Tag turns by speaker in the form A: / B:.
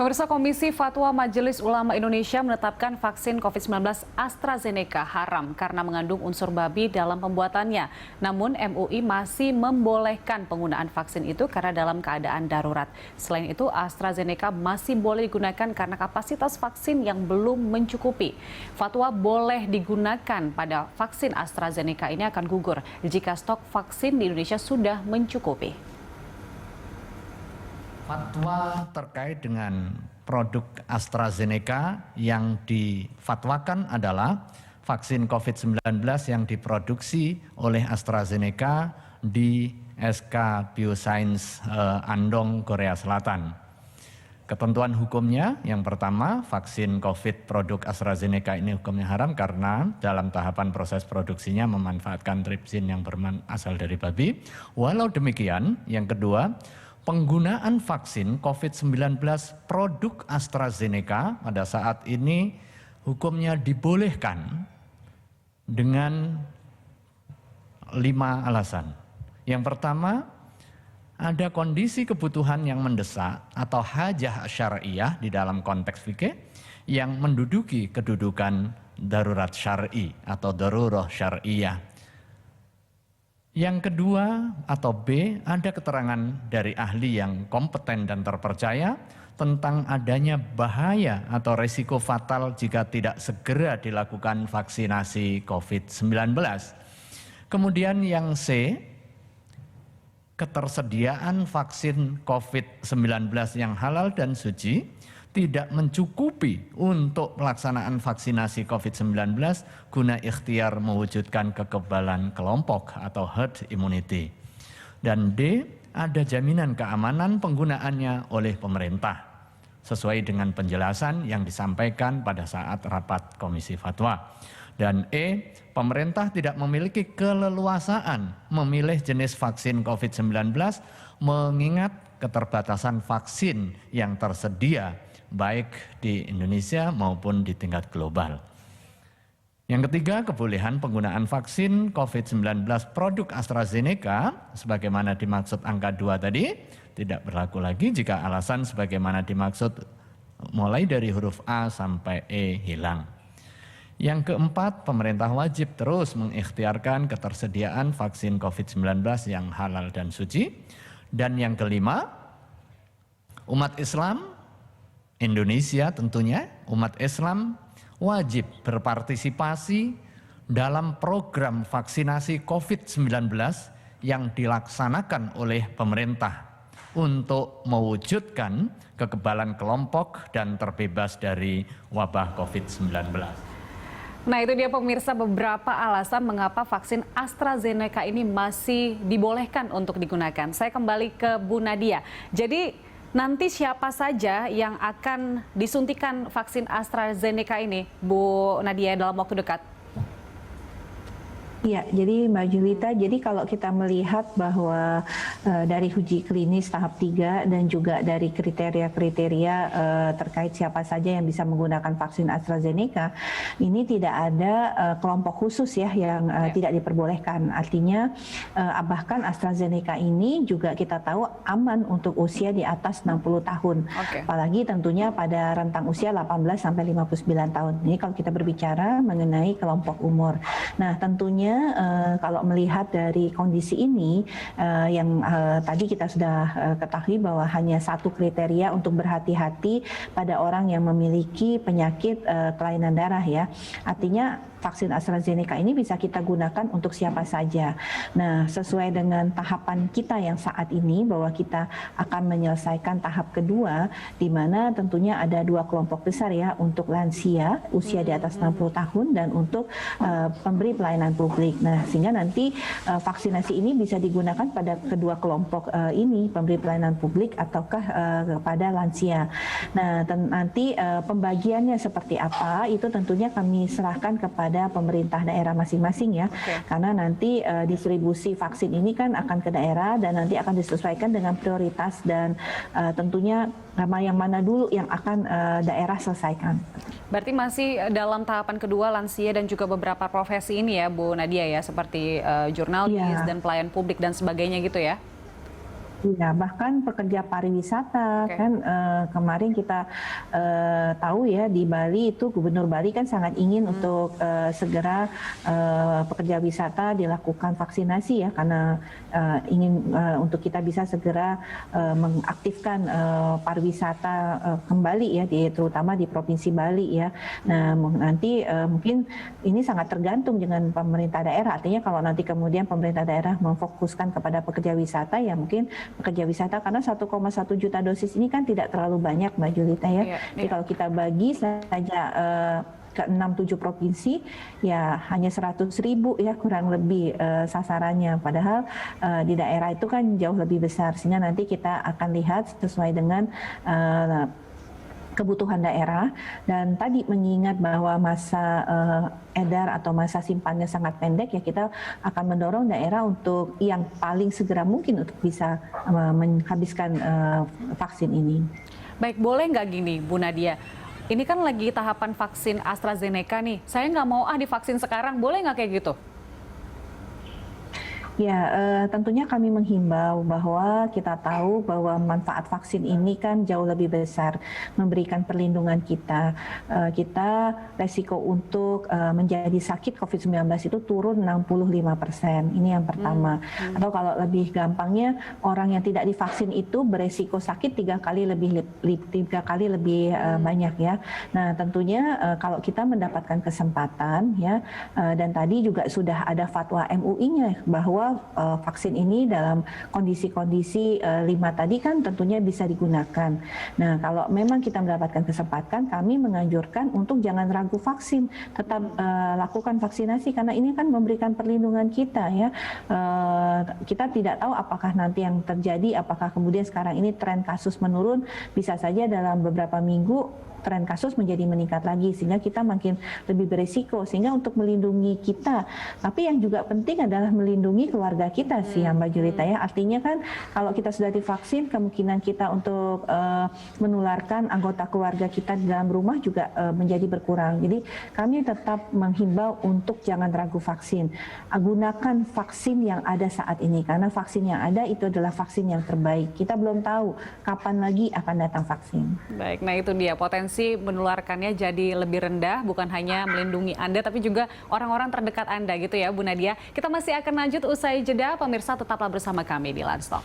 A: Pemirsa, Komisi Fatwa Majelis Ulama Indonesia menetapkan vaksin COVID-19 AstraZeneca haram karena mengandung unsur babi dalam pembuatannya. Namun MUI masih membolehkan penggunaan vaksin itu karena dalam keadaan darurat. Selain itu, AstraZeneca masih boleh digunakan karena kapasitas vaksin yang belum mencukupi. Fatwa boleh digunakan pada vaksin AstraZeneca ini akan gugur jika stok vaksin di Indonesia sudah mencukupi.
B: Fatwa terkait dengan produk AstraZeneca yang difatwakan adalah vaksin COVID-19 yang diproduksi oleh AstraZeneca di SK Bioscience Andong, Korea Selatan. Ketentuan hukumnya yang pertama, vaksin COVID produk AstraZeneca ini hukumnya haram karena dalam tahapan proses produksinya memanfaatkan tripsin yang berasal dari babi. Walau demikian, yang kedua, penggunaan vaksin COVID-19 produk AstraZeneca pada saat ini hukumnya dibolehkan dengan 5 alasan. Yang pertama, ada kondisi kebutuhan yang mendesak atau hajah syariah di dalam konteks fikih yang menduduki kedudukan darurat syar'i atau darurah syariah. Yang kedua atau B, ada keterangan dari ahli yang kompeten dan terpercaya tentang adanya bahaya atau risiko fatal jika tidak segera dilakukan vaksinasi COVID-19. Kemudian yang C, ketersediaan vaksin COVID-19 yang halal dan suci tidak mencukupi untuk pelaksanaan vaksinasi COVID-19 guna ikhtiar mewujudkan kekebalan kelompok atau herd immunity. Dan D, ada jaminan keamanan penggunaannya oleh pemerintah sesuai dengan penjelasan yang disampaikan pada saat rapat Komisi Fatwa. Dan E, pemerintah tidak memiliki keleluasaan memilih jenis vaksin COVID-19 mengingat keterbatasan vaksin yang tersedia baik di Indonesia maupun di tingkat global. Yang ketiga, kebolehan penggunaan vaksin COVID-19 produk AstraZeneca sebagaimana dimaksud angka 2 tadi tidak berlaku lagi jika alasan sebagaimana dimaksud mulai dari huruf A sampai E hilang. Yang keempat, pemerintah wajib terus mengikhtiarkan ketersediaan vaksin COVID-19 yang halal dan suci. Dan yang kelima, umat Islam Indonesia tentunya, umat Islam wajib berpartisipasi dalam program vaksinasi COVID-19 yang dilaksanakan oleh pemerintah untuk mewujudkan kekebalan kelompok dan terbebas dari wabah COVID-19.
A: Nah, itu dia pemirsa beberapa alasan mengapa vaksin AstraZeneca ini masih dibolehkan untuk digunakan. Saya kembali ke Bu Nadia. Jadi nanti siapa saja yang akan disuntikan vaksin AstraZeneca ini, Bu Nadia, dalam waktu dekat?
C: Iya, jadi Mbak Julita, jadi kalau kita melihat bahwa dari uji klinis tahap 3 dan juga dari kriteria-kriteria terkait siapa saja yang bisa menggunakan vaksin AstraZeneca, ini tidak ada kelompok khusus ya yang tidak diperbolehkan. Artinya bahkan AstraZeneca ini juga kita tahu aman untuk usia di atas 60 tahun. Apalagi tentunya pada rentang usia 18 sampai 59 tahun. Ini kalau kita berbicara mengenai kelompok umur. Nah, tentunya kalau melihat dari kondisi ini yang tadi kita sudah ketahui bahwa hanya satu kriteria untuk berhati-hati pada orang yang memiliki penyakit kelainan darah ya. Artinya vaksin AstraZeneca ini bisa kita gunakan untuk siapa saja. Nah, sesuai dengan tahapan kita yang saat ini bahwa kita akan menyelesaikan tahap kedua di mana tentunya ada 2 kelompok besar ya, untuk lansia usia di atas 60 tahun dan untuk pemberi pelayanan publik. Nah, sehingga nanti vaksinasi ini bisa digunakan pada kedua kelompok ini, pemberi pelayanan publik ataukah kepada lansia. Nah, nanti pembagiannya seperti apa itu tentunya kami serahkan kepada pemerintah daerah masing-masing ya. Karena nanti distribusi vaksin ini kan akan ke daerah dan nanti akan disesuaikan dengan prioritas dan tentunya yang mana dulu yang akan daerah selesaikan.
A: Berarti masih dalam tahapan kedua lansia dan juga beberapa profesi ini ya Bu Nadia ya, seperti jurnalis dan pelayan publik dan sebagainya gitu ya?
C: Ya, bahkan pekerja pariwisata kan kemarin kita tahu ya di Bali itu Gubernur Bali kan sangat ingin untuk segera pekerja wisata dilakukan vaksinasi ya karena ingin untuk kita bisa segera mengaktifkan pariwisata kembali ya terutama di Provinsi Bali ya. Nah, nanti mungkin ini sangat tergantung dengan pemerintah daerah. Artinya kalau nanti kemudian pemerintah daerah memfokuskan kepada pekerja wisata ya mungkin pekerja wisata karena 1,1 juta dosis ini kan tidak terlalu banyak Mbak Julita ya. Jadi kalau kita bagi saja ke 6-7 provinsi ya hanya 100.000 ya kurang lebih sasarannya. Padahal di daerah itu kan jauh lebih besar sehingga nanti kita akan lihat sesuai dengan kebutuhan daerah dan tadi mengingat bahwa masa edar atau masa simpannya sangat pendek ya kita akan mendorong daerah untuk yang paling segera mungkin untuk bisa menghabiskan vaksin ini.
A: Baik, boleh nggak gini Bu Nadia? Ini kan lagi tahapan vaksin AstraZeneca nih. Saya nggak mau divaksin sekarang, boleh nggak kayak gitu?
C: Ya, tentunya kami menghimbau bahwa kita tahu bahwa manfaat vaksin ini kan jauh lebih besar, memberikan perlindungan kita. Kita resiko untuk menjadi sakit COVID-19 itu turun 65%. Ini yang pertama. Atau kalau lebih gampangnya, orang yang tidak divaksin itu beresiko sakit 3 kali lebih banyak ya. Nah, tentunya kalau kita mendapatkan kesempatan ya, dan tadi juga sudah ada fatwa MUI-nya bahwa vaksin ini dalam kondisi-kondisi 5 tadi kan tentunya bisa digunakan. Nah, kalau memang kita mendapatkan kesempatan, kami menganjurkan untuk jangan ragu vaksin, tetap lakukan vaksinasi karena ini kan memberikan perlindungan kita ya. Kita tidak tahu apakah nanti yang terjadi, apakah kemudian sekarang ini tren kasus menurun, bisa saja dalam beberapa minggu tren kasus menjadi meningkat lagi sehingga kita makin lebih beresiko sehingga untuk melindungi kita tapi yang juga penting adalah melindungi keluarga kita sih ya Mbak Julita ya artinya kan kalau kita sudah divaksin kemungkinan kita untuk menularkan anggota keluarga kita di dalam rumah juga menjadi berkurang jadi kami tetap menghimbau untuk jangan ragu vaksin gunakan vaksin yang ada saat ini karena vaksin yang ada itu adalah vaksin yang terbaik kita belum tahu kapan lagi akan datang vaksin.
A: Baik, nah itu dia potensi menularkannya jadi lebih rendah, bukan hanya melindungi Anda, tapi juga orang-orang terdekat Anda gitu ya Bu Nadia. Kita masih akan lanjut usai jeda, pemirsa tetaplah bersama kami di Livestock.